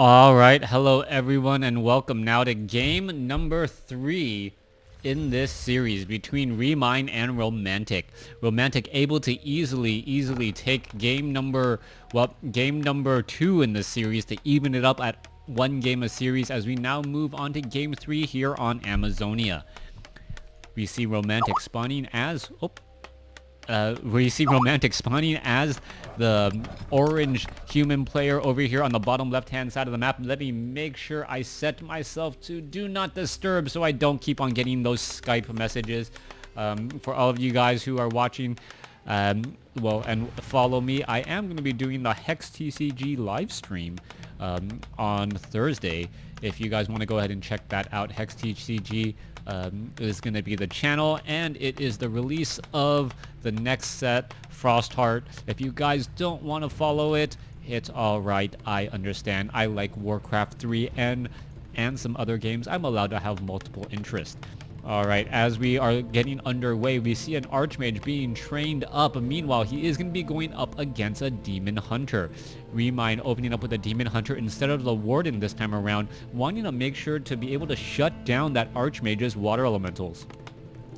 All right, hello everyone, and welcome now to game number 3 in this series between Remine and Romantic. Romantic able to easily take game number 2 in the series to even it up at one game a series as we now move on to game 3 here on Amazonia. We see Romantic spawning as the orange human player over here on the bottom left hand side of the map. Let me make sure I set myself to do not disturb so I don't keep on getting those Skype messages. For all of you guys who are watching and follow me, I am going to be doing the Hex TCG live stream on Thursday. If you guys want to go ahead and check that out, Hex TCG is going to be the channel, and it is the release of the next set, Frostheart. If you guys don't want to follow it, it's alright. I understand. I like WarCraft 3 and some other games. I'm allowed to have multiple interests. Alright, as we are getting underway, we see an Archmage being trained up. Meanwhile, he is going to be going up against a Demon Hunter. Remine opening up with a Demon Hunter instead of the Warden this time around, wanting to make sure to be able to shut down that Archmage's Water Elementals.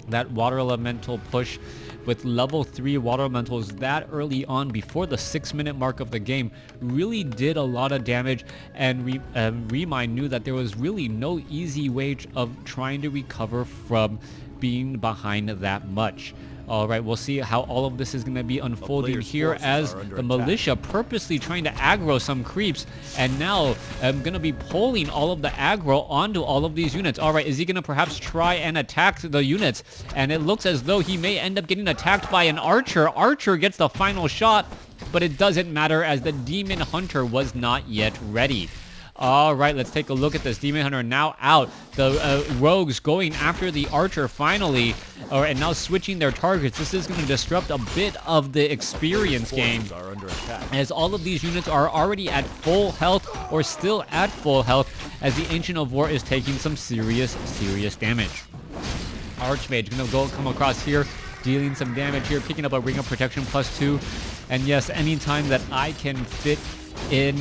That Water Elemental push with level 3 Water Elementals that early on before the 6-minute mark of the game really did a lot of damage, and Remine knew that there was really no easy way of trying to recover from being behind that much. Alright, we'll see how all of this is going to be unfolding here as the militia purposely trying to aggro some creeps, and now I'm going to be pulling all of the aggro onto all of these units. Alright, is he going to perhaps try and attack the units? And it looks as though he may end up getting attacked by an archer. Archer gets the final shot, but it doesn't matter as the Demon Hunter was not yet ready. Alright, let's take a look at this. Demon Hunter now out. The rogues going after the archer finally, and now switching their targets. This is going to disrupt a bit of the experience gain, as all of these units are already at full health or still at full health, as the Ancient of War is taking some serious damage. Archmage going to come across here, dealing some damage here, picking up a Ring of Protection +2. And yes, anytime that I can fit in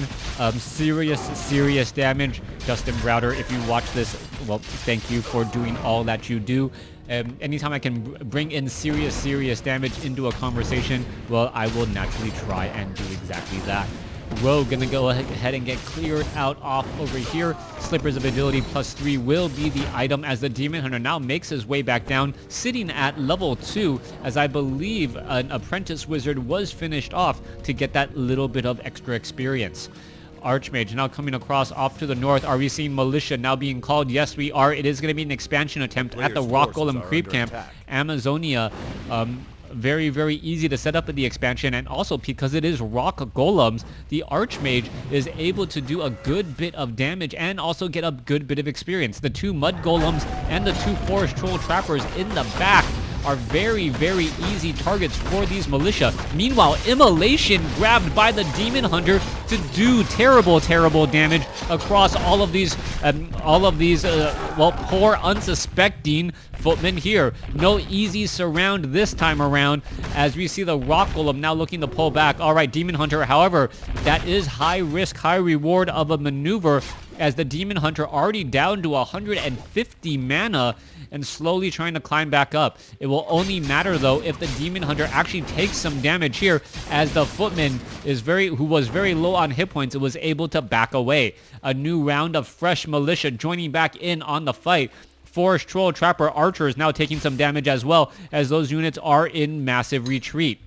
serious damage, Justin Browder, if you watch this, well, thank you for doing all that you do. Anytime I can bring in serious damage into a conversation, well, I will naturally try and do exactly that. Rogue gonna go ahead and get cleared out off over here. Slippers of Agility +3 will be the item as the Demon Hunter now makes his way back down, sitting at level 2, as I believe an Apprentice Wizard was finished off to get that little bit of extra experience. Archmage now coming across off to the north. Are we seeing Militia now being called? Yes, we are. It is going to be an expansion attempt at the Rock Golem Creep Camp. Amazonia, very easy to set up in the expansion, and also because it is rock golems, the Archmage is able to do a good bit of damage and also get a good bit of experience. The 2 mud golems and the 2 forest troll trappers in the back are very easy targets for these militia. Meanwhile, Immolation grabbed by the Demon Hunter to do terrible damage across all of these poor unsuspecting footmen here. No easy surround this time around, as we see the Rock Golem now looking to pull back. Alright, Demon Hunter, however, that is high risk, high reward of a maneuver, as the Demon Hunter already down to 150 mana and slowly trying to climb back up. It will only matter though if the Demon Hunter actually takes some damage here, as the footman who was very low on hit points, was able to back away. A new round of fresh militia joining back in on the fight. Forest Troll Trapper Archers now taking some damage as well, as those units are in massive retreat.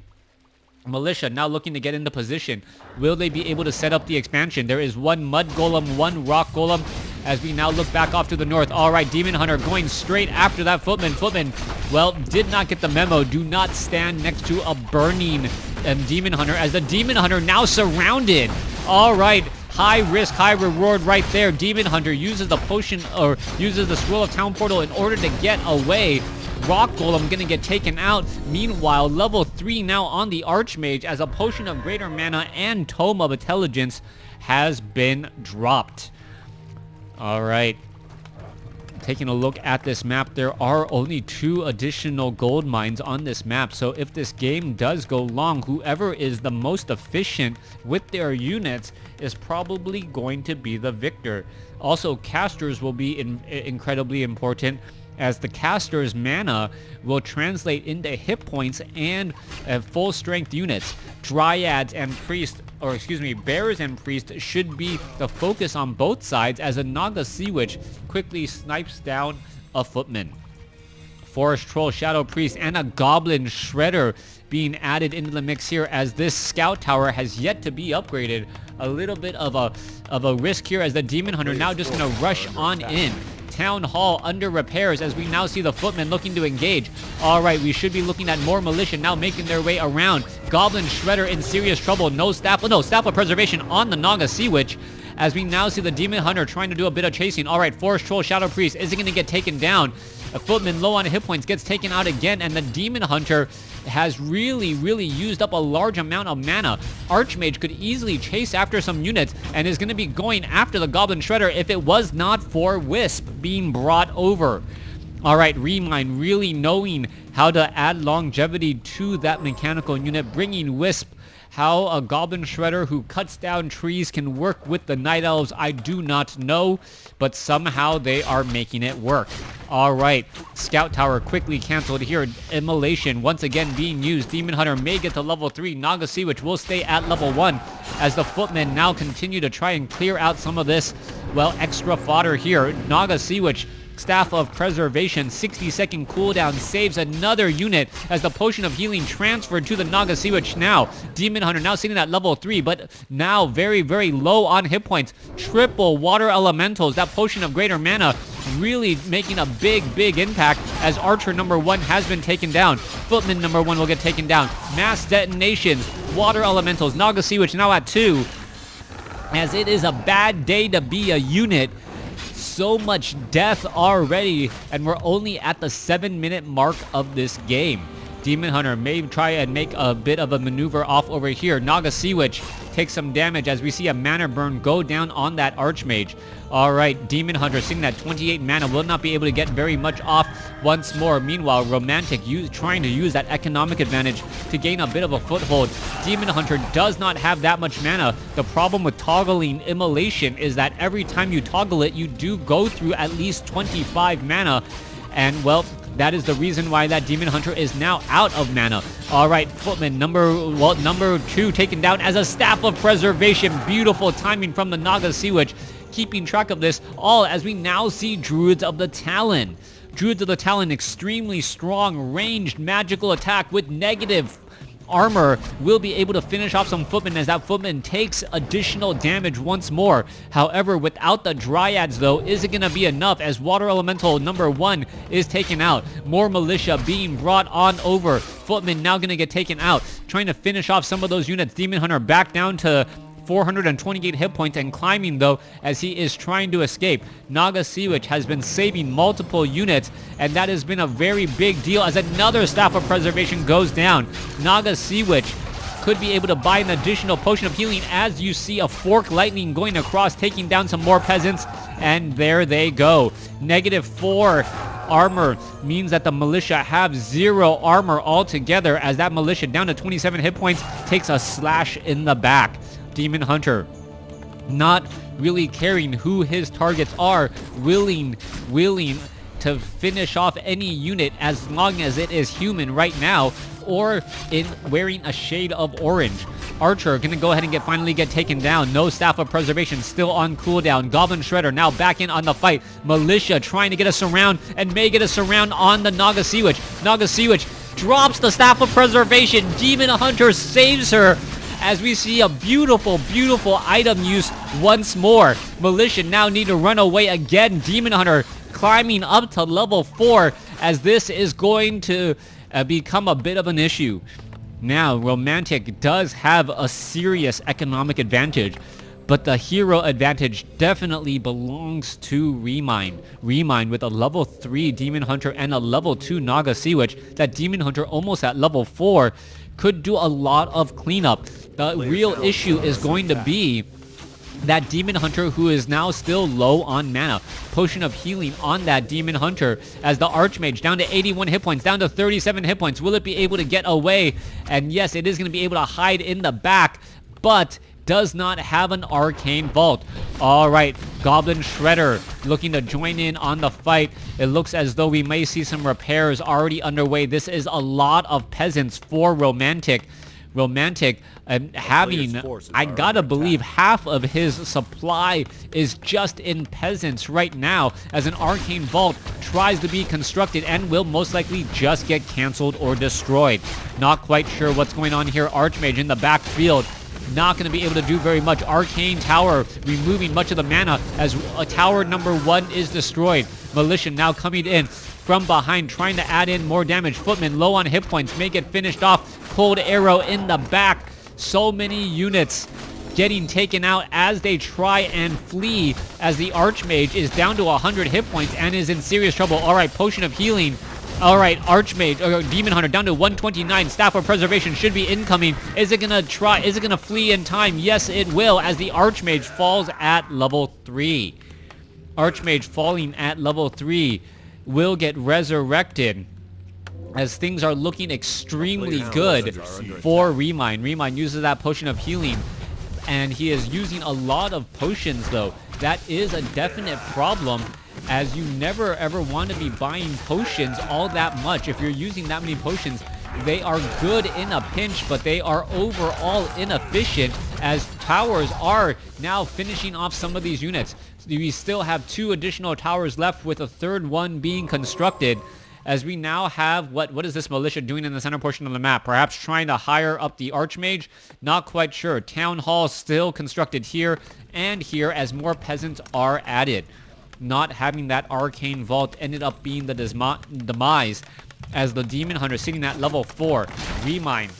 Militia now looking to get into position. Will they be able to set up the expansion? There is 1 Mud Golem, 1 Rock Golem, as we now look back off to the north. Alright, Demon Hunter going straight after that footman. Footman, well, did not get the memo. Do not stand next to a burning Demon Hunter, as the Demon Hunter now surrounded. Alright, high risk, high reward right there. Demon Hunter uses the potion, or uses the Scroll of Town Portal in order to get away. Rock Golem gonna get taken out. Meanwhile, level 3 now on the Archmage, as a Potion of Greater Mana and Tome of Intelligence has been dropped. Alright. taking a look at this map, there are only 2 additional gold mines on this map. So if this game does go long, whoever is the most efficient with their units is probably going to be the victor. Also, casters will be incredibly important, as the caster's mana will translate into hit points and full strength units. Dryads and priests, or excuse me, bears and priests should be the focus on both sides, as a Naga Sea Witch quickly snipes down a footman. Forest Troll, Shadow Priest, and a Goblin Shredder being added into the mix here, as this scout tower has yet to be upgraded. A little bit of a risk here, as the Demon Hunter now just gonna rush on in. Town Hall under repairs, as we now see the footmen looking to engage. Alright, we should be looking at more militia now making their way around. Goblin Shredder in serious trouble. Staff of Preservation on the Naga Sea Witch, as we now see the Demon Hunter trying to do a bit of chasing. Alright, Forest Troll, Shadow Priest, is it going to get taken down? A footman low on hit points gets taken out again, and the Demon Hunter has really used up a large amount of mana. Archmage could easily chase after some units and is going to be going after the Goblin Shredder if it was not for Wisp being brought over. Alright, Remine really knowing how to add longevity to that mechanical unit, bringing Wisp. How a Goblin Shredder who cuts down trees can work with the Night Elves, I do not know, but somehow they are making it work. Alright, Scout Tower quickly cancelled here. Immolation once again being used. Demon Hunter may get to level 3. Naga Sea Witch will stay at level 1, as the footmen now continue to try and clear out some of this, well, extra fodder here. Naga Sea Witch, Staff of Preservation, 60-second cooldown, saves another unit, as the Potion of Healing transferred to the Naga Sea Witch now. Demon Hunter now sitting at level 3, but now very low on hit points. Triple Water Elementals, that Potion of Greater Mana really making a big impact, as Archer number 1 has been taken down. Footman number 1 will get taken down. Mass Detonations, Water Elementals, Naga Sea Witch now at 2, as it is a bad day to be a unit. So much death already, and we're only at the 7-minute mark of this game. Demon Hunter may try and make a bit of a maneuver off over here. Naga Sea Witch takes some damage, as we see a mana burn go down on that Archmage. Alright, Demon Hunter sitting at 28 mana will not be able to get very much off once more. Meanwhile, Romantic trying to use that economic advantage to gain a bit of a foothold. Demon Hunter does not have that much mana. The problem with toggling Immolation is that every time you toggle it, you do go through at least 25 mana. And, well, that is the reason why that Demon Hunter is now out of mana. Alright, Footman number 2 taken down as a Staff of Preservation. Beautiful timing from the Naga Sea Witch, keeping track of this all, as we now see Druids of the Talon. Druids of the Talon, extremely strong, ranged magical attack with negative armor, will be able to finish off some footmen, as that footman takes additional damage once more. However, without the Dryads though, is it going to be enough, as Water Elemental number 1 is taken out? More militia being brought on over. Footman now going to get taken out, trying to finish off some of those units. Demon Hunter back down to 428 hit points and climbing though, as he is trying to escape. Naga Sea Witch has been saving multiple units, and that has been a very big deal, as another Staff of Preservation goes down. Naga Sea Witch could be able to buy an additional Potion of Healing, as you see a Fork Lightning going across, taking down some more peasants, and there they go. -4 armor means that the militia have 0 armor altogether, as that militia down to 27 hit points takes a slash in the back. Demon Hunter not really caring who his targets are, willing to finish off any unit as long as it is human right now, or in wearing a shade of orange. Archer gonna go ahead and finally get taken down. No Staff of Preservation, still on cooldown. Goblin Shredder now back in on the fight. Militia trying to get a surround, and may get a surround on the Naga Sea Witch. Naga Sea Witch drops the Staff of Preservation. Demon Hunter saves her, as we see a beautiful item use once more. Militia now need to run away again. Demon Hunter climbing up to level 4, as this is going to become a bit of an issue. Now, Romantic does have a serious economic advantage, but the hero advantage definitely belongs to Remine. Remine with a level 3 Demon Hunter and a level 2 Naga Sea Witch. That Demon Hunter almost at level 4 could do a lot of cleanup. The real issue is going to be that Demon Hunter, who is now still low on mana. Potion of healing on that Demon Hunter as the Archmage down to 81 hit points, down to 37 hit points. Will it be able to get away? And yes, it is going to be able to hide in the back, but does not have an Arcane Vault. Alright, Goblin Shredder looking to join in on the fight. It looks as though we may see some repairs already underway. This is a lot of peasants for Romantic. Having, I gotta believe, half of his supply is just in peasants right now, as an Arcane Vault tries to be constructed and will most likely just get canceled or destroyed. Not quite sure what's going on here. Archmage in the backfield, not going to be able to do very much. Arcane Tower removing much of the mana as tower number 1 is destroyed. Militia now coming in from behind, trying to add in more damage. Footman low on hit points, may get finished off. Cold Arrow in the back. So many units getting taken out as they try and flee, as the Archmage is down to 100 hit points and is in serious trouble. Alright, Potion of Healing. Alright, Archmage, or Demon Hunter down to 129. Staff of Preservation should be incoming. Is it gonna try? Is it gonna flee in time? Yes, it will, as the Archmage falls at level 3. Archmage falling at level 3 will get resurrected, as things are looking extremely good for Remind. Remind uses that Potion of Healing, and he is using a lot of potions, though. That is a definite problem, as you never ever want to be buying potions all that much. If you're using that many potions, they are good in a pinch, but they are overall inefficient, as towers are now finishing off some of these units. We still have 2 additional towers left, with a third one being constructed, as we now have, what is this militia doing in the center portion of the map? Perhaps trying to hire up the Archmage? Not quite sure. Town Hall still constructed here and here, as more peasants are added. Not having that Arcane Vault ended up being the demise, as the Demon Hunter sitting at level 4. Remind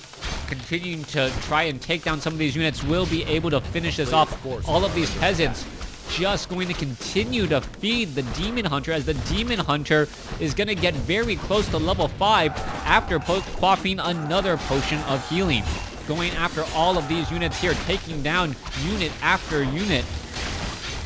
continuing to try and take down some of these units will be able to finish this off. All of these peasants just going to continue to feed the Demon Hunter, as the Demon Hunter is going to get very close to level 5 after quaffing another Potion of Healing. Going after all of these units here, taking down unit after unit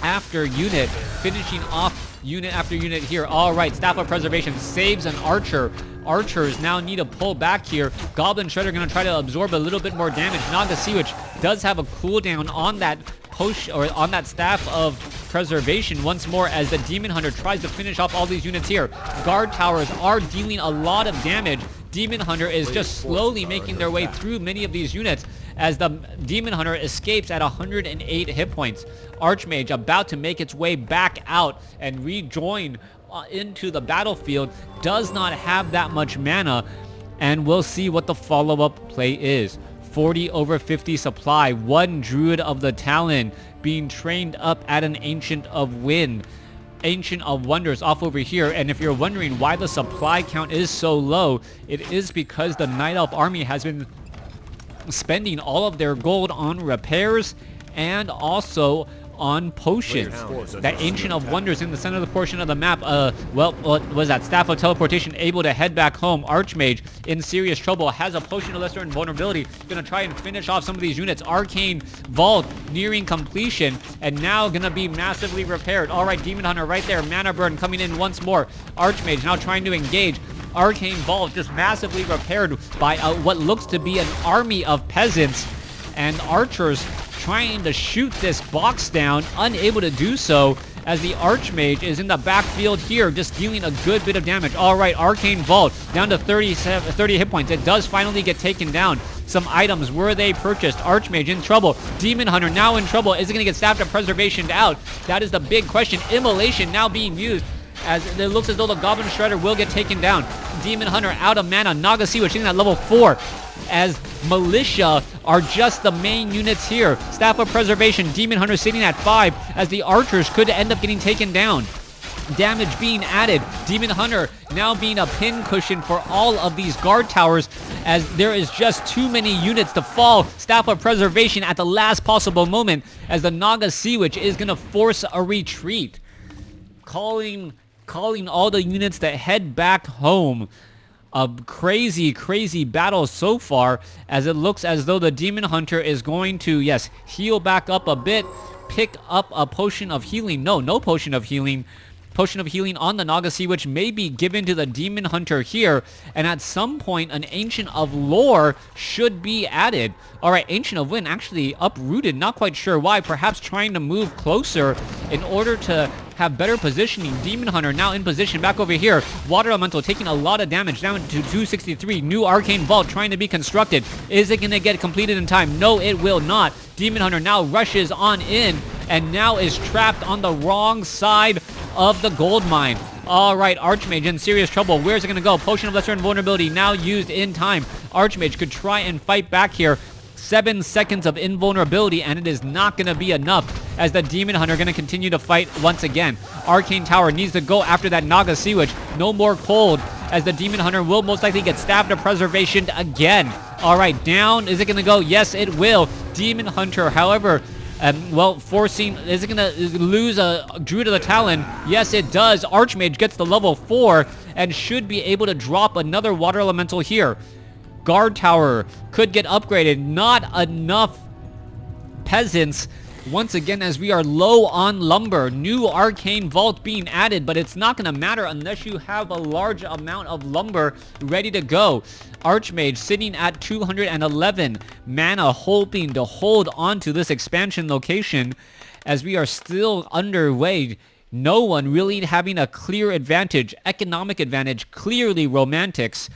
after unit, finishing off unit after unit here. Alright, Staff of Preservation saves an Archer. Archers now need to pull back here. Goblin Shredder going to try to absorb a little bit more damage. Naga Sea Witch does have a cooldown on that potion, or on that Staff of Preservation once more, as the Demon Hunter tries to finish off all these units here. Guard towers are dealing a lot of damage. Demon Hunter is just slowly making their way through many of these units, as the Demon Hunter escapes at 108 hit points. Archmage about to make its way back out and rejoin into the battlefield, does not have that much mana, and we'll see what the follow-up play is. 40 over 50 supply, 1 Druid of the Talon being trained up at an Ancient of Wind. Ancient of Wonders off over here, and if you're wondering why the supply count is so low, it is because the Night Elf army has been spending all of their gold on repairs and also on potions. That Ancient of Wonders in the center of the portion of the map, well, what was that? Staff of Teleportation able to head back home. Archmage in serious trouble, has a Potion of Lesser Invulnerability, gonna try and finish off some of these units. Arcane Vault nearing completion, and now gonna be massively repaired. Alright, Demon Hunter right there, mana burn coming in once more. Archmage now trying to engage. Arcane Vault just massively repaired by what looks to be an army of peasants, and archers trying to shoot this box down, unable to do so, as the Archmage is in the backfield here, just dealing a good bit of damage. Alright, Arcane Vault down to 30 hit points. It does finally get taken down. Some items, were they purchased? Archmage in trouble. Demon Hunter now in trouble. Is it going to get Staff of Preservation out? That is the big question. Immolation now being used, as it looks as though the Goblin Shredder will get taken down. Demon Hunter out of mana. Naga Sea Witch at level 4, as Militia are just the main units here. Staff of Preservation, Demon Hunter sitting at 5, as the Archers could end up getting taken down. Damage being added. Demon Hunter now being a pin cushion for all of these guard towers, as there is just too many units to fall. Staff of Preservation at the last possible moment, as the Naga Sea Witch is going to force a retreat. Calling all the units to head back home. a crazy battle so far, as it looks as though the Demon Hunter is going to, yes, heal back up a bit, pick up a potion of healing. No potion of healing. Potion of healing on the Naga Sea, which may be given to the Demon Hunter here, and at some point an Ancient of Lore should be added. Alright, Ancient of Wind actually uprooted, not quite sure why, perhaps trying to move closer in order to have better positioning. Demon Hunter now in position back over here. Water Elemental taking a lot of damage, down to 263. New Arcane Vault trying to be constructed. Is it going to get completed in time? No, it will not. Demon Hunter now rushes on in and now is trapped on the wrong side of the gold mine. Alright, Archmage in serious trouble. Where's it going to go? Potion of Lesser Invulnerability now used in time. Archmage could try and fight back here. 7 seconds of invulnerability, and it is not going to be enough, as the Demon Hunter going to continue to fight once again. Arcane Tower needs to go after that Naga Sea Witch. No more cold, as the Demon Hunter will most likely get stabbed to preservation again. Alright, down. Is it going to go? Yes, it will. Demon Hunter, however, well, forcing, is it going to lose a Druid of the Talon? Yes, it does. Archmage gets the level 4 and should be able to drop another Water Elemental here. Guard Tower could get upgraded. Not enough peasants once again, as we are low on lumber. New Arcane Vault being added, but it's not going to matter unless you have a large amount of lumber ready to go. Archmage sitting at 211 mana, hoping to hold on to this expansion location as we are still underway. No one really having a clear advantage. Economic advantage, clearly Romantics.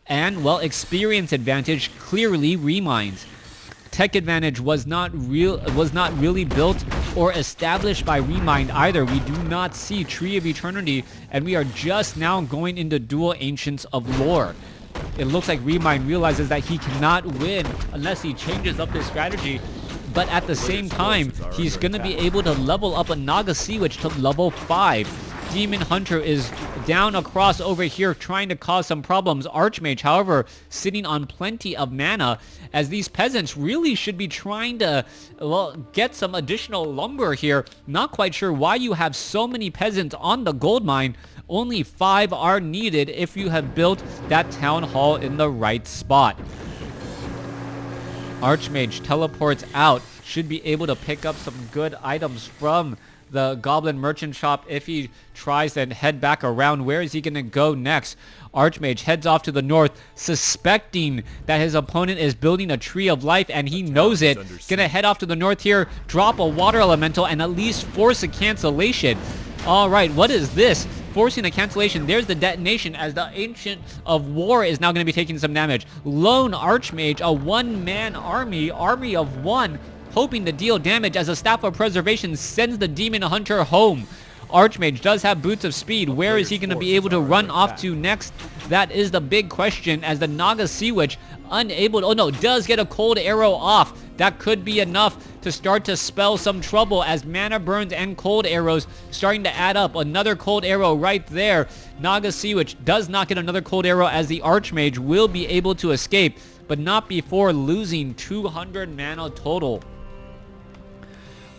And, well, experience advantage, clearly Remines. Tech advantage was not really built or established by Remind either. We do not see Tree of Eternity, and we are just now going into dual Ancients of Lore. It looks like Remind realizes that he cannot win unless he changes up his strategy. But at the same time, he's going to be able to level up a Naga Sea Witch to level 5. Demon Hunter is down across over here trying to cause some problems. Archmage, however, sitting on plenty of mana, as these peasants really should be trying to, well, get some additional lumber here. Not quite sure why you have so many peasants on the gold mine. Only 5 are needed if you have built that town hall in the right spot. Archmage teleports out, should be able to pick up some good items from the Goblin Merchant Shop if he tries to head back around. Where is he going to go next? Archmage heads off to the north, suspecting that his opponent is building a Tree of Life, and he knows it. Gonna head off to the north here, drop a Water Elemental, and at least force a cancellation. Alright, what is this? Forcing a cancellation. There's the detonation, as the Ancient of War is now going to be taking some damage. Lone Archmage, a one-man army of one, hoping to deal damage, as a Staff of Preservation sends the Demon Hunter home. Archmage does have Boots of Speed. Where is he going to be able to run off to next? That is the big question, as the Naga Sea Witch unable to, oh no, does get a Cold Arrow off. That could be enough to start to spell some trouble, as mana burns and cold arrows starting to add up. Another cold arrow right there. Naga Sea Witch does not get another cold arrow, as the Archmage will be able to escape, but not before losing 200 mana total.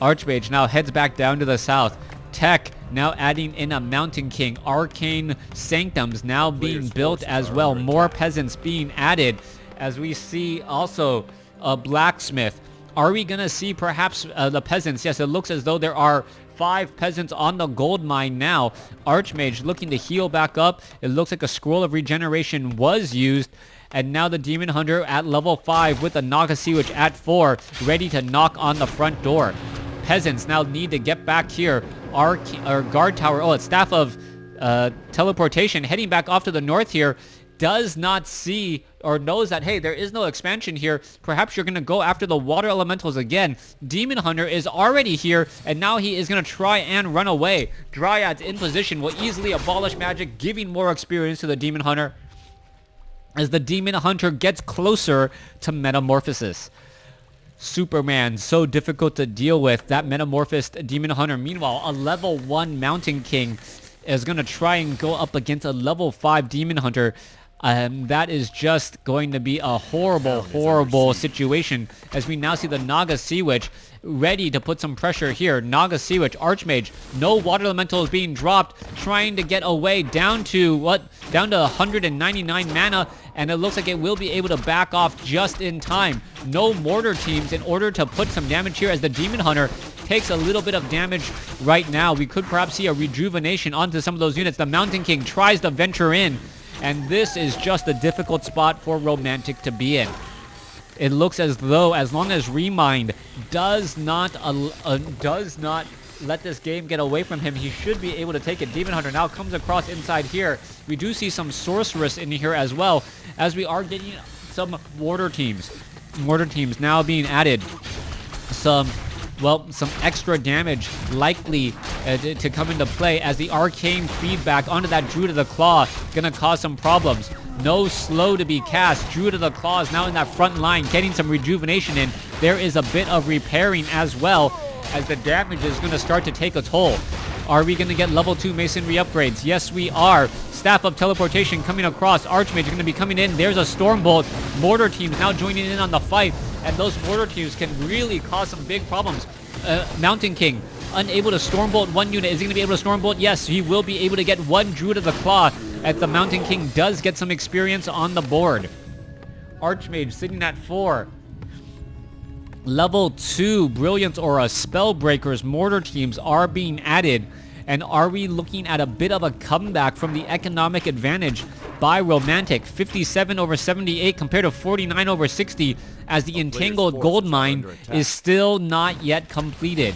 Archmage now heads back down to the south. Tech now adding in a Mountain King. Arcane Sanctums now being built as well. More peasants being added, as we see also a blacksmith. Are we going to see perhaps the peasants? Yes, it looks as though there are 5 peasants on the gold mine now. Archmage looking to heal back up. It looks like a Scroll of Regeneration was used. And now the Demon Hunter at level 5 with the Naga Sea Witch at 4, ready to knock on the front door. Peasants now need to get back here. Guard Tower, oh, it's Staff of Teleportation, heading back off to the north here. Does not see or knows that, hey, there is no expansion here. Perhaps you're going to go after the Water Elementals again. Demon Hunter is already here, and now he is going to try and run away. Dryads in position will easily abolish magic, giving more experience to the Demon Hunter, as the Demon Hunter gets closer to Metamorphosis. Superman, so difficult to deal with, that metamorphosed Demon Hunter. Meanwhile, a level 1 Mountain King is going to try and go up against a level 5 Demon Hunter. That is just going to be a horrible situation, as we now see the Naga Sea Witch ready to put some pressure here. Naga Sea Witch, Archmage, no water elemental is being dropped, trying to get away down to 199 mana, and it looks like it will be able to back off just in time. No mortar teams in order to put some damage here, as the Demon Hunter takes a little bit of damage right now. We could perhaps see a rejuvenation onto some of those units. The Mountain King tries to venture in, and this is just a difficult spot for Romantic to be in. It looks as though, as long as Remind does not let this game get away from him, he should be able to take it. Demon Hunter now comes across inside here. We do see some Sorceress in here as well, as we are getting some mortar teams. Mortar teams now being added. Some extra damage likely to come into play, as the arcane feedback onto that Druid of the Claw gonna cause some problems. No slow to be cast. Druid of the Claw is now in that front line, getting some rejuvenation in. There is a bit of repairing as well, as the damage is gonna start to take a toll. Are we gonna get level 2 masonry upgrades? Yes, we are. Staff of Teleportation coming across. Archmage gonna be coming in. There's a Stormbolt. Mortar teams now joining in on the fight, and those mortar teams can really cause some big problems. Mountain King unable to Stormbolt one unit. Is he going to be able to Stormbolt? Yes, he will be able to get one Druid of the Claw, as the Mountain King does get some experience on the board. Archmage sitting at 4. Level 2 Brilliance Aura, Spellbreakers, Mortar teams are being added. And are we looking at a bit of a comeback from the economic advantage by Romantic? 57 over 78 compared to 49 over 60, as the Entangled Gold Mine is still not yet completed.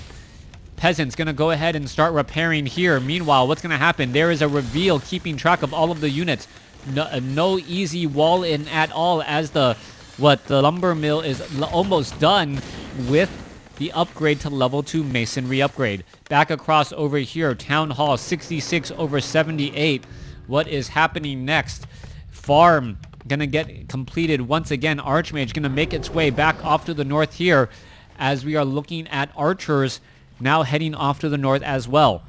Peasant's going to go ahead and start repairing here. Meanwhile, what's going to happen? There is a reveal keeping track of all of the units. No easy wall in at all, as the lumber mill is almost done with the upgrade to level 2 masonry upgrade. Back across over here, Town Hall 66 over 78. What is happening next? Farm gonna get completed once again. Archmage gonna make its way back off to the north here, as we are looking at archers now heading off to the north as well.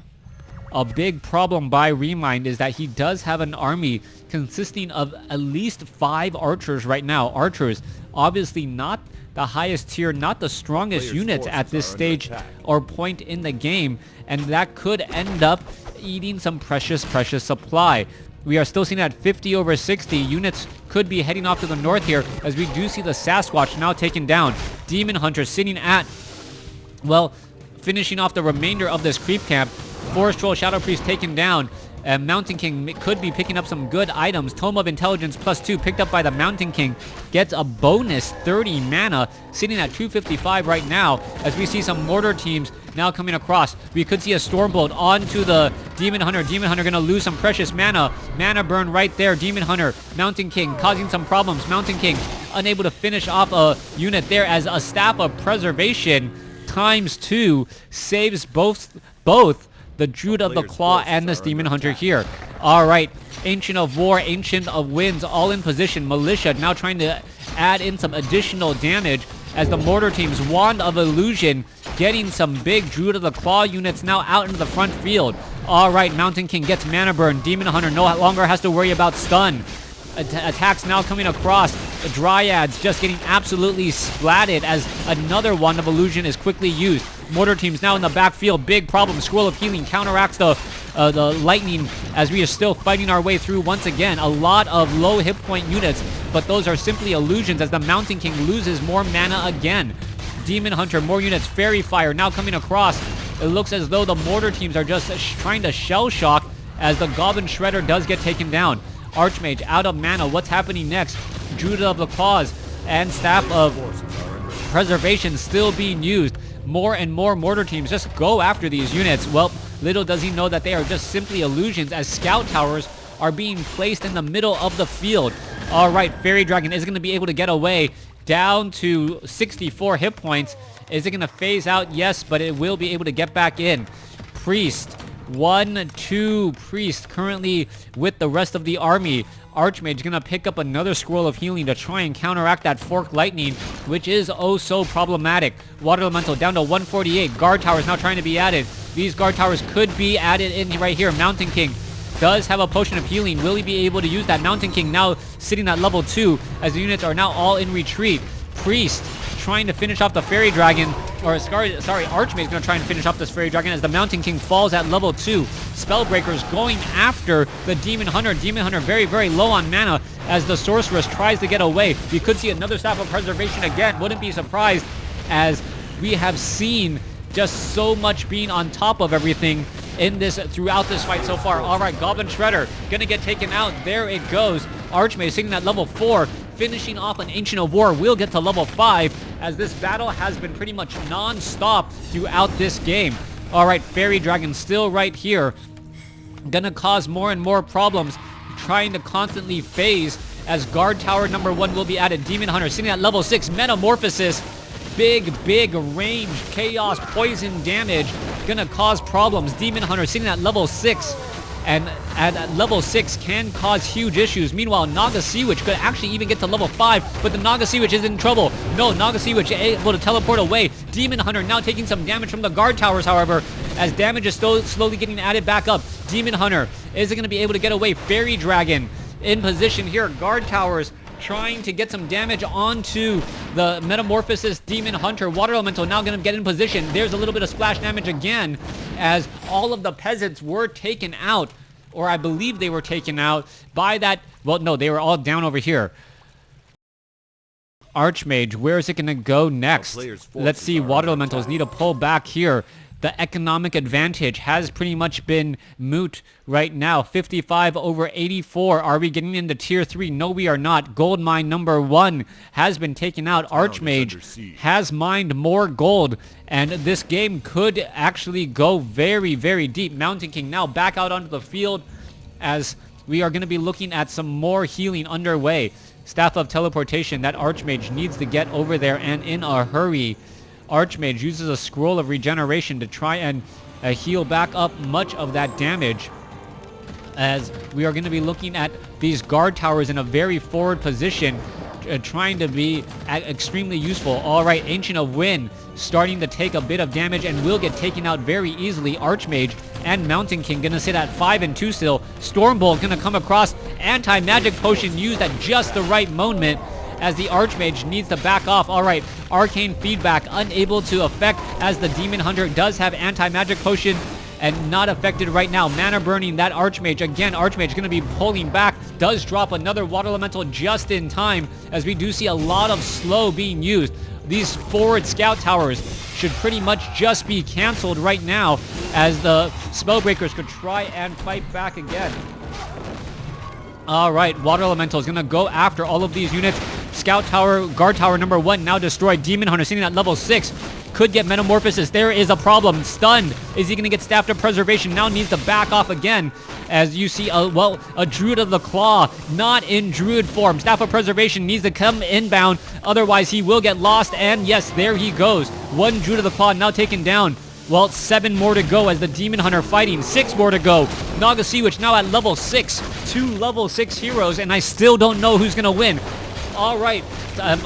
A big problem by Remind is that he does have an army consisting of at least 5 archers right now. Archers, obviously not the highest tier, not the strongest units at this stage or point in the game, and that could end up eating some precious supply. We are still seeing at 50 over 60. Units could be heading off to the north here, as we do see the Sasquatch now taken down. Demon Hunter sitting at, finishing off the remainder of this creep camp. Forest Troll, Shadow Priest taken down. Mountain King could be picking up some good items. Tome of Intelligence +2 picked up by the Mountain King. Gets a bonus 30 mana, sitting at 255 right now, as we see some mortar teams now coming across. We could see a Stormbolt onto the Demon Hunter. Demon Hunter going to lose some precious mana. Mana burn right there. Demon Hunter, Mountain King causing some problems. Mountain King unable to finish off a unit there, as a Staff of Preservation ×2 saves both the Druid of the Claw and this Demon Hunter here. Alright, Ancient of War, Ancient of Winds, all in position. Militia now trying to add in some additional damage, as the mortar team's Wand of Illusion getting some big Druid of the Claw units now out into the front field. Alright, Mountain King gets mana burn. Demon Hunter no longer has to worry about stun. Attacks now coming across. The Dryads just getting absolutely splatted, as another Wand of Illusion is quickly used. Mortar teams now in the backfield. Big problem. Scroll of Healing counteracts the lightning, as we are still fighting our way through once again. A lot of low hit point units, but those are simply illusions, as the Mountain King loses more mana again. Demon Hunter, more units. Fairy Fire now coming across. It looks as though the mortar teams are just trying to shell shock, as the Goblin Shredder does get taken down. Archmage out of mana. What's happening next? Druid of the Claws and Staff of Preservation still being used. More and more mortar teams just go after these units. Well, little does he know that they are just simply illusions, as scout towers are being placed in the middle of the field. Alright, Fairy Dragon is going to be able to get away down to 64 hit points. Is it going to phase out? Yes, but it will be able to get back in. Priest. 1-2 Priest currently with the rest of the army. Archmage gonna pick up another Scroll of Healing to try and counteract that Forked Lightning, which is oh so problematic. Water Elemental down to 148. Guard Towers now trying to be added. These Guard Towers could be added in right here. Mountain King does have a potion of healing. Will he be able to use that? Mountain King now sitting at level 2 as the units are now all in retreat. Priest trying to finish off the Fairy Dragon, or Archmage is going to try and finish off this Fairy Dragon as the Mountain King falls at level 2. Spellbreakers going after the Demon Hunter. Demon Hunter very, very low on mana as the Sorceress tries to get away. We could see another Staff of Preservation again. Wouldn't be surprised, as we have seen just so much being on top of everything in this throughout this fight so far. All right, Goblin Shredder gonna get taken out. There it goes. Archmage sitting at level 4, finishing off an Ancient of War. We'll get to level 5 as this battle has been pretty much non-stop throughout this game. All right, Fairy Dragon still right here, gonna cause more and more problems, trying to constantly phase as Guard Tower number 1 will be added. Demon Hunter sitting at level 6. Metamorphosis, big range, chaos, poison damage, gonna cause problems. Demon Hunter sitting at level 6, and at level 6 can cause huge issues. Meanwhile, Naga Sea Witch could actually even get to level 5, but the Naga Sea Witch is in trouble. No, Naga Sea Witch able to teleport away. Demon Hunter now taking some damage from the guard towers, however, as damage is slowly getting added back up. Demon Hunter isn't going to be able to get away. Fairy Dragon in position here. Guard towers trying to get some damage onto the Metamorphosis Demon Hunter. Water Elemental now going to get in position. There's a little bit of splash damage again as all of the peasants were taken out, or I believe they were taken out by that. Well, no, they were all down over here. Archmage, where is it going to go next? Let's see. Water Elementals need to pull back here. The economic advantage has pretty much been moot right now. 55 over 84. Are we getting into tier 3? No, we are not. Gold mine number 1 has been taken out. Archmage has mined more gold, and this game could actually go very, very deep. Mountain King now back out onto the field as we are going to be looking at some more healing underway. Staff of Teleportation, that Archmage needs to get over there and in a hurry. Archmage uses a Scroll of Regeneration to try and heal back up much of that damage, as we are going to be looking at these guard towers in a very forward position, trying to be extremely useful. All right, Ancient of Wind starting to take a bit of damage and will get taken out very easily. Archmage and Mountain King going to sit at 5 and 2 still. Stormbolt going to come across. Anti-magic potion used at just the right moment as the Archmage needs to back off. All right, Arcane Feedback unable to affect as the Demon Hunter does have anti-magic potion and not affected right now. Mana burning that Archmage. Again, Archmage going to be pulling back. Does drop another Water Elemental just in time, as we do see a lot of slow being used. These forward scout towers should pretty much just be canceled right now, as the Spellbreakers could try and fight back again. All right, Water Elemental is going to go after all of these units. Scout Tower, Guard Tower number 1 now destroyed. Demon Hunter sitting at level 6. Could get Metamorphosis. There is a problem. Stunned. Is he going to get Staff of Preservation? Now needs to back off again. As you see, a Druid of the Claw, not in Druid form. Staff of Preservation needs to come inbound. Otherwise, he will get lost. And yes, there he goes. 1 Druid of the Claw now taken down. Well, 7 more to go as the Demon Hunter fighting. 6 more to go. Naga Sea Witch now at level 6. 2 level 6 heroes, and I still don't know who's going to win. All right,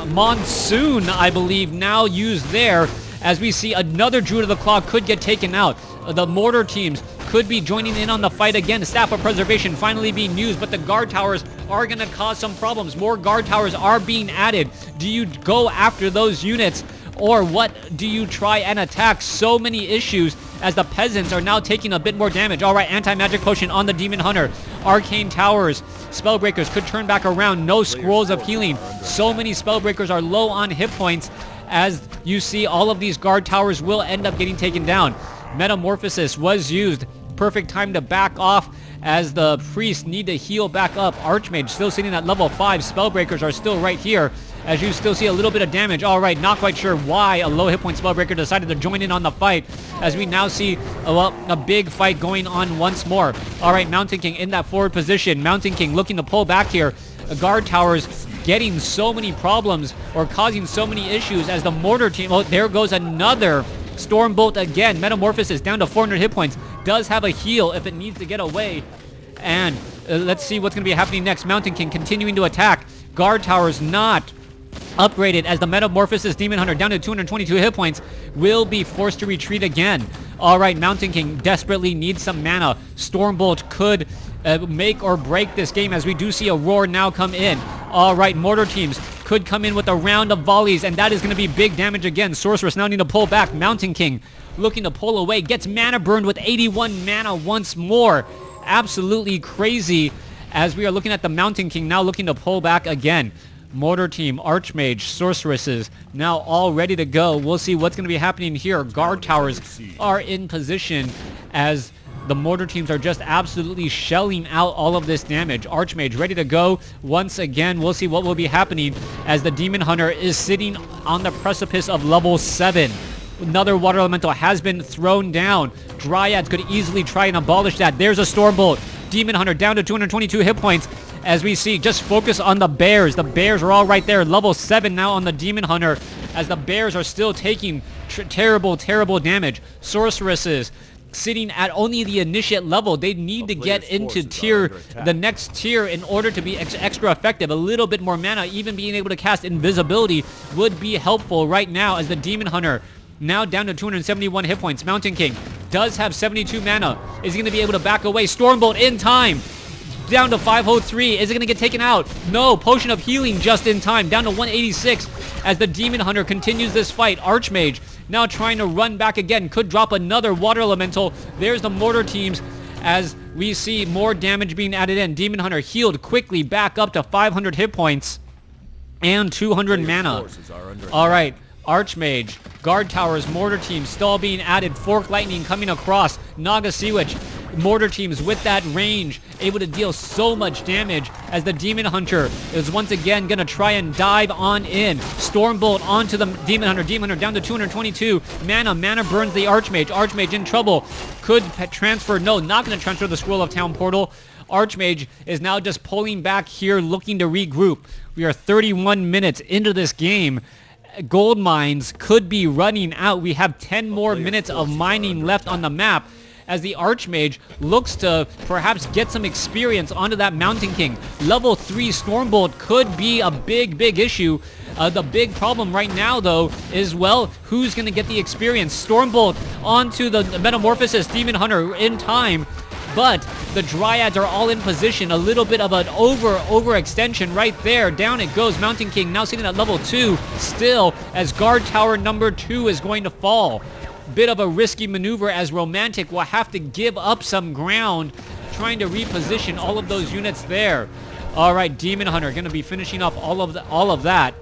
Monsoon, I believe, now used there, as we see another Druid of the Claw could get taken out. The Mortar teams could be joining in on the fight again. Staff of Preservation finally being used, but the guard towers are going to cause some problems. More guard towers are being added. Do you go after those units, or what do you try and attack? So many issues as the peasants are now taking a bit more damage. All right, anti-magic potion on the Demon Hunter. Arcane towers. Spellbreakers could turn back around. No scrolls of healing. So many Spellbreakers are low on hit points, as you see all of these guard towers will end up getting taken down. Metamorphosis was used. Perfect time to back off as the priests need to heal back up. Archmage still sitting at level 5. Spellbreakers are still right here, as you still see a little bit of damage. All right, not quite sure why a low hit point Spellbreaker decided to join in on the fight, as we now see a big fight going on once more. All right, Mountain King in that forward position. Mountain King looking to pull back here. Guard towers getting so many problems, or causing so many issues, as the Mortar team, oh, there goes another Stormbolt again. Metamorphosis down to 400 hit points. Does have a heal if it needs to get away. And let's see what's going to be happening next. Mountain King continuing to attack. Guard towers not upgraded, as the Metamorphosis Demon Hunter down to 222 hit points will be forced to retreat again. All right, Mountain King desperately needs some mana. Stormbolt could make or break this game, as we do see a roar now come in. All right, mortar teams could come in with a round of volleys, and that is going to be big damage again. Sorceress now need to pull back. Mountain King looking to pull away, gets mana burned with 81 mana once more. Absolutely crazy, as we are looking at the Mountain King now looking to pull back again. Mortar team, Archmage, Sorceresses now all ready to go. We'll see what's going to be happening here. Guard towers are in position as the mortar teams are just absolutely shelling out all of this damage. Archmage ready to go once again. We'll see what will be happening as the Demon Hunter is sitting on the precipice of level 7. Another water elemental has been thrown down. Dryads could easily try and abolish that. There's a Stormbolt. Demon Hunter down to 222 hit points. As we see, just focus on the bears. The bears are all right there. Level 7 now on the Demon Hunter, as the bears are still taking terrible damage. Sorceresses sitting at only the initiate level. They need to get into the next tier in order to be extra effective. A little bit more mana, even being able to cast invisibility would be helpful right now, as the Demon Hunter now down to 271 hit points. Mountain King does have 72 mana. Is he going to be able to back away? Stormbolt in time. Down to 503. Is it going to get taken out? No. Potion of healing just in time. Down to 186 as the Demon Hunter continues this fight. Archmage now trying to run back again. Could drop another water elemental. There's the mortar teams as we see more damage being added in. Demon Hunter healed quickly back up to 500 hit points and 200 mana. All right. Archmage, Guard Towers, Mortar Teams still being added. Fork Lightning coming across. Naga Sea Witch, Mortar Teams with that range, able to deal so much damage as the Demon Hunter is once again going to try and dive on in. Stormbolt onto the Demon Hunter. Demon Hunter down to 222 mana. Mana burns the Archmage. Archmage in trouble. Could transfer. No, not going to transfer the Scroll of Town Portal. Archmage is now just pulling back here, looking to regroup. We are 31 minutes into this game. Gold mines could be running out. We have 10 more minutes of mining left on the map as the Archmage looks to perhaps get some experience onto that Mountain King. Level 3 Stormbolt could be a big issue. The big problem right now, though, is, well, who's going to get the experience? Stormbolt onto the Metamorphosis. Demon Hunter in time. But the Dryads are all in position. A little bit of an overextension right there. Down it goes. Mountain King now sitting at level 2 still, as Guard Tower number 2 is going to fall. Bit of a risky maneuver, as Romantic will have to give up some ground trying to reposition all of those units there. All right, Demon Hunter going to be finishing off all of that,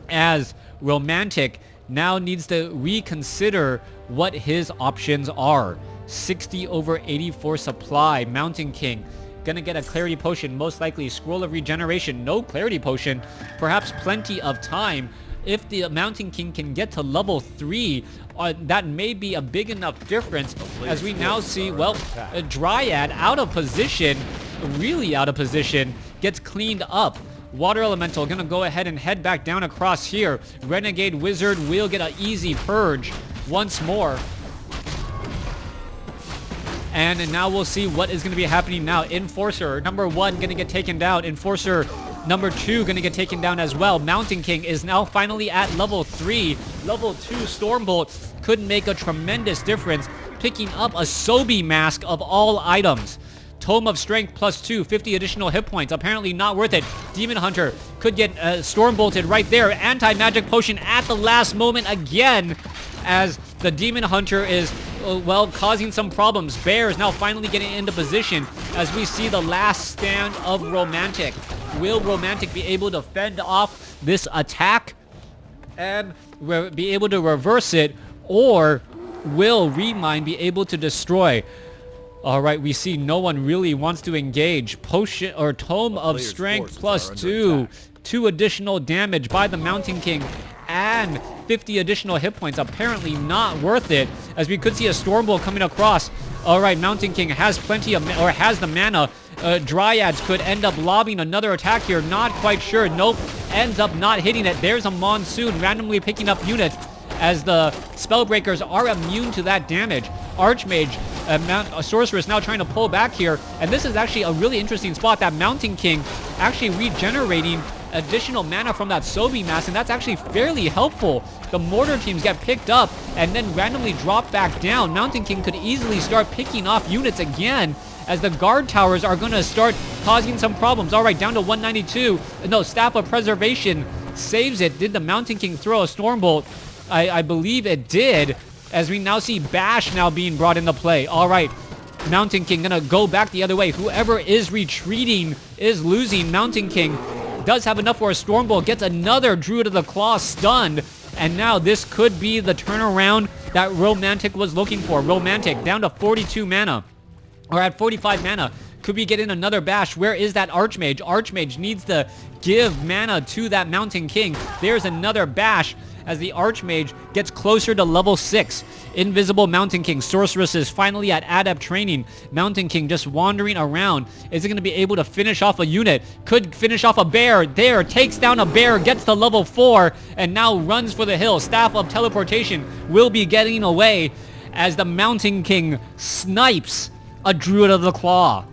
as Romantic now needs to reconsider what his options are. 60 over 84 supply. Mountain King gonna get a Clarity Potion, most likely. Scroll of Regeneration, no Clarity Potion. Perhaps plenty of time. If the Mountain King can get to level 3, that may be a big enough difference, as we now see, well, a Dryad out of position, really out of position, gets cleaned up. Water Elemental gonna go ahead and head back down across here. Renegade Wizard will get an easy purge once more. And now we'll see what is going to be happening now. Enforcer number 1 going to get taken down. Enforcer number 2 going to get taken down as well. Mountain King is now finally at level 3. Level 2 Stormbolt could make a tremendous difference, picking up a Sobi Mask of all items. Tome of Strength +2, 50 additional hit points. Apparently not worth it. Demon Hunter could get Stormbolted right there. Anti-Magic Potion at the last moment again, as the Demon Hunter is, well, causing some problems. Bears now finally getting into position as we see the last stand of Romantic. Will Romantic be able to fend off this attack and be able to reverse it, or will Remind be able to destroy? All right, we see no one really wants to engage. Potion or Tome of Strength +2, 2 additional damage by the Mountain King, and 50 additional hit points. Apparently not worth it, as we could see a Stormbolt coming across. All right, Mountain King has plenty of, or has the mana. Dryads could end up lobbing another attack here. Not quite sure. Nope, ends up not hitting it. There's a Monsoon randomly picking up units, as the Spellbreakers are immune to that damage. Archmage, Sorceress now trying to pull back here, and this is actually a really interesting spot. That Mountain King actually regenerating additional mana from that Sobi Mask, and that's actually fairly helpful. The mortar teams get picked up and then randomly drop back down. Mountain King could easily start picking off units again, as the guard towers are going to start causing some problems. All right, down to 192. No, Staff of Preservation saves it. Did the Mountain King throw a Stormbolt? I believe it did, as we now see Bash now being brought into play. All right, Mountain King going to go back the other way. Whoever is retreating is losing. Mountain King does have enough for a Stormbolt, gets another Druid of the Claw stunned, and now this could be the turnaround that Romantic was looking for. Romantic down to 42 mana. Or at 45 mana, could be getting another Bash. Where is that Archmage? Archmage needs to give mana to that Mountain King. There's another Bash as the Archmage gets closer to level 6. Invisible Mountain King. Sorceress is finally at Adept training. Mountain King just wandering around. Is it going to be able to finish off a unit? Could finish off a bear. There, takes down a bear, gets to level 4, and now runs for the hill. Staff of Teleportation will be getting away as the Mountain King snipes a Druid of the Claw.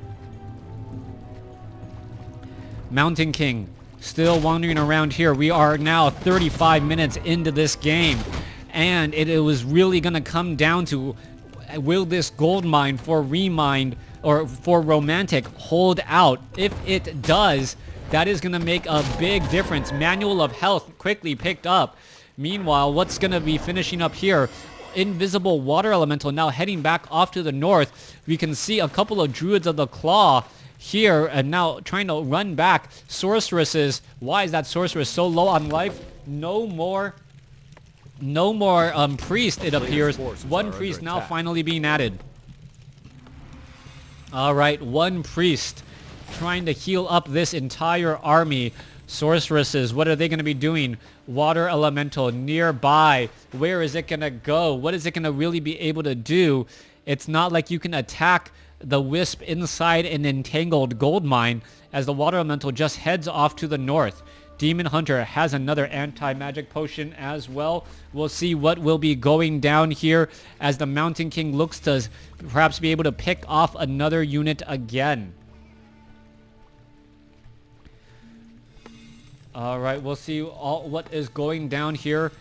Mountain King still wandering around here. We are now 35 minutes into this game, and it was really going to come down to, will this gold mine for Remind or for Romantic hold out? If it does, that is going to make a big difference. Manual of Health quickly picked up. Meanwhile, what's going to be finishing up here? Invisible Water Elemental now heading back off to the north. We can see a couple of Druids of the Claw here and now trying to run back. Sorceresses. Why is that Sorceress so low on life? No more priest, it appears. One priest now finally being added. All right, one priest trying to heal up this entire army. Sorceresses, what are they going to be doing? Water Elemental nearby. Where is it going to go? What is it going to really be able to do? It's not like you can attack the Wisp inside an entangled gold mine, as the Water Elemental just heads off to the north. Demon Hunter has another anti-magic potion as well. We'll see what will be going down here as the Mountain King looks to perhaps be able to pick off another unit again. All right, we'll see what is going down here.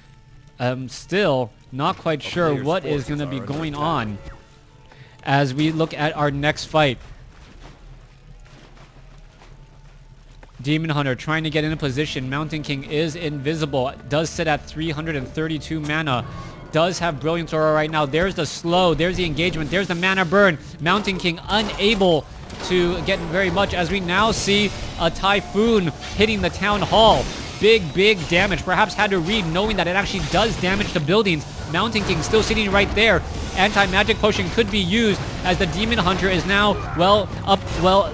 Still not quite sure what is going to be going on as we look at our next fight. Demon Hunter trying to get in a position. Mountain King is invisible. Does sit at 332 mana. Does have Brilliance Aura right now. There's the slow. There's the engagement. There's the mana burn. Mountain King unable to get very much, as we now see a Typhoon hitting the Town Hall. Big damage. Perhaps had to read, knowing that it actually does damage to buildings. Mountain King still sitting right there. Anti-magic potion could be used as the Demon Hunter is now,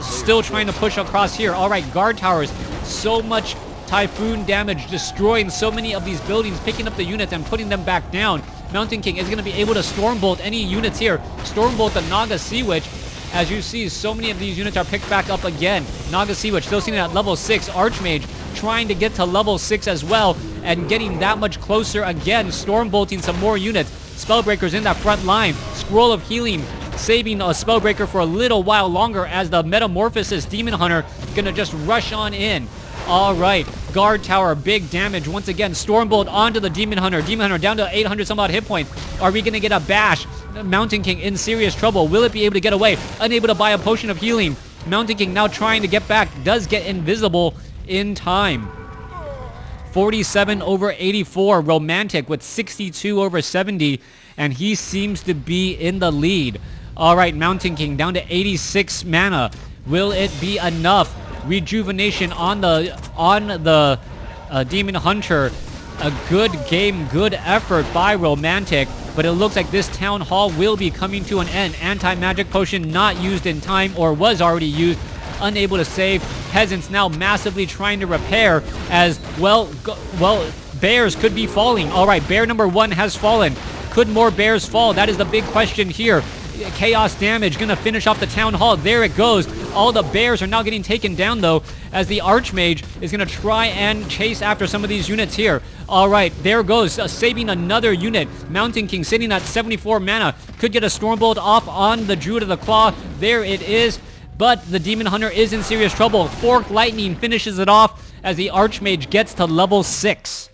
still trying to push across here. All right, guard towers. So much Typhoon damage, destroying so many of these buildings, picking up the units and putting them back down. Mountain King is going to be able to Stormbolt any units here. Stormbolt the Naga Sea Witch. As you see, so many of these units are picked back up again. Naga Sea Witch still sitting at level 6. Archmage trying to get to level 6 as well, and getting that much closer again. Stormbolting some more units. Spellbreakers in that front line. Scroll of Healing saving a Spellbreaker for a little while longer, as the Metamorphosis Demon Hunter gonna just rush on in. All right, guard tower, big damage once again. Stormbolt onto the Demon Hunter. Demon Hunter down to 800 some odd hit points. Are we gonna get a bash? Mountain King in serious trouble. Will it be able to get away? Unable to buy a potion of healing. Mountain King now trying to get back. Does get invisible in time. 47 over 84. Romantic with 62 over 70. And he seems to be in the lead. All right, Mountain King down to 86 mana. Will it be enough? Rejuvenation on the Demon Hunter. A good game, good effort by Romantic, but it looks like this Town Hall will be coming to an end. Anti-magic potion not used in time, or was already used. Unable to save. Peasants now massively trying to repair, as bears could be falling. All right, bear number 1 has fallen. Could more bears fall? That is the big question here. Chaos damage gonna finish off the Town Hall. There it goes. All the bears are now getting taken down, though, as the Archmage is gonna try and chase after some of these units here. All right, there goes, saving another unit. Mountain King sitting at 74 mana. Could get a Stormbolt off on the Druid of the Claw. There it is. But the Demon Hunter is in serious trouble. Forked Lightning finishes it off as the Archmage gets to level 6.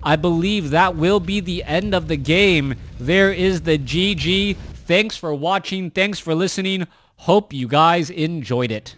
I believe that will be the end of the game. There is the GG. Thanks for watching. Thanks for listening. Hope you guys enjoyed it.